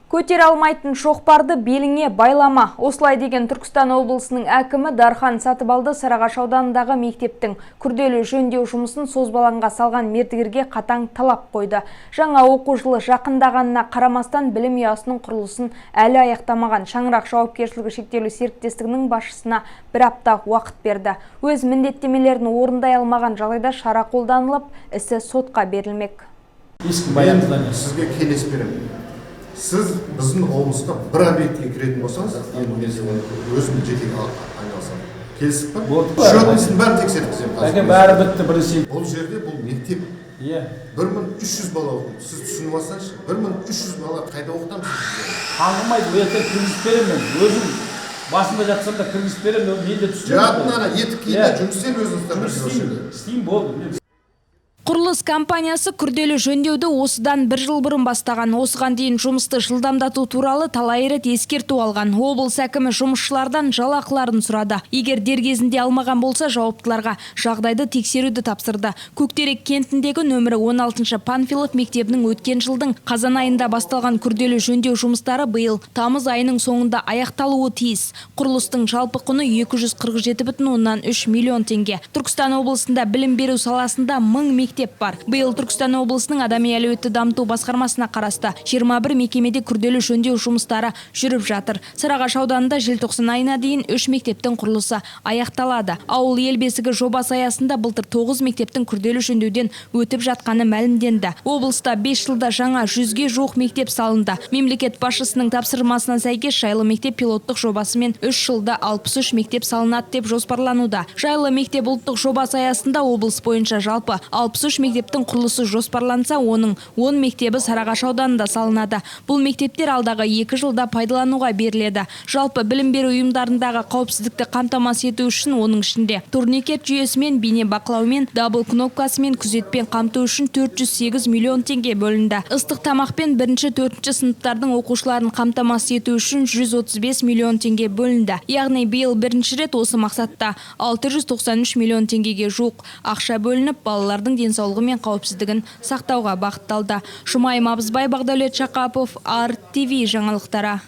Көтере алмайтын шоқпарды беліңе байлама. Осылай деген Түркістан облысының әкімі Дархан Сатыбалды Сарыағаш ауданындағы мектептің күрделі жөндеу жұмысын созбалаңға салған мердігерге қатаң талап қойды. Жаңа оқу жылы жақындағанына қарамастан білім ұясының құрылысын әлі аяқтамаған Шаңырақ жауапкершілігі шектеулі серіктестігінің басшысына бір апта уақыт берді. Өз міндеттемелерін орындай алмаған жағдайда шара қолданылып, ісі сотқа берілмек. Сізге кеңес беремін. Сіз біздің облысқа бір объектке кіретін болсаңыз, өзім жеке айналысам. Келісіп па? Шөтінсін бәрін тексерткіземін. Бәрі бітті бірінші. Бұл жерде бұл мектеп. 1300 бала оқиды. Сіз түсініп алсаңыз, 1300 бала қайда оқытамыз? Қаңғымайды, бұл ертең кіргізіп беремін. Өзім басында жатсам да кіргізіп беремін. Мен де түсінемін. Жатын ана етік киімде жұмыс істейін өзіңіздер. Істейін болды. Құрылыс компаниясы күрделі жөндеуді осыдан бір жыл бұрын бастаған. Осыған дейін жұмысты жылдамдату туралы талай рет ескерту алған. Облыс әкімі жұмысшылардан жалақыларын сұрады. Егер дер кезінде алмаған болса, жауаптыларға жағдайды тексеруді тапсырды. Көктерек кентіндегі нөмірі 16 Панфилов мектебінің өткен жылдың қазан айында басталған күрделі жөндеу жұмыстары биыл тамыз айының соңында аяқталуы тиіс. Құрылыстың жалпы құны 247,3 миллион теңге. Түркістан облысында білім беру саласында 1000 мектеп бар. Биыл Түркістан облысының адами әлеуетті дамыту басқармасына қарасты 21 мекемеде күрделі жөндеу жұмыстары жүріп жатыр. Сарыағаш ауданында желтоқсан айына дейін 3 мектептің құрылысы аяқталады. Ауыл ел бесігі жобасы аясында былтыр 9 мектептің күрделі жөндеуден өтіп жатқаны мәлімденді. Облыста 5 жылда жаңа 100-ге жуық мектеп салынды. Мемлекет басшысының тапсырмасына сәйкес жайлы мектеп пилоттық жобасымен 3 жылда 63 мектеп салынады деп жоспарлануда. Жайлы мектеп ұлттық жобасы аясында облыс бойынша жалпы 63 мектептің құрылысы жоспарланса, оның 10 мектебі Сарыағаш ауданында салынады. Бұл мектептер алдағы 2 жылда пайдалануға беріледі. Жалпы білім беру ұйымдарындағы қауіпсіздікті қамтамасыз ету үшін оның ішінде турникет жүйесімен, бейне бақылаумен, дабыл кнопкасымен, күзетпен қамту үшін 408 миллион теңге бөлінді. Ыстық тамақпен 1-4 сыныптардың оқушыларын қамтамасыз ету үшін 135 миллион теңге бөлінді. Яғни биыл бірінші рет осы мақсатта 693 миллион теңгеге жуық ақша бөлініп, балалардың денсаулығы мен қауіпсіздігін сақтауға бағытталды. Жұмайым Абызбай, Бақдәулет Шақапов, АРТ ТВ жаңалықтары.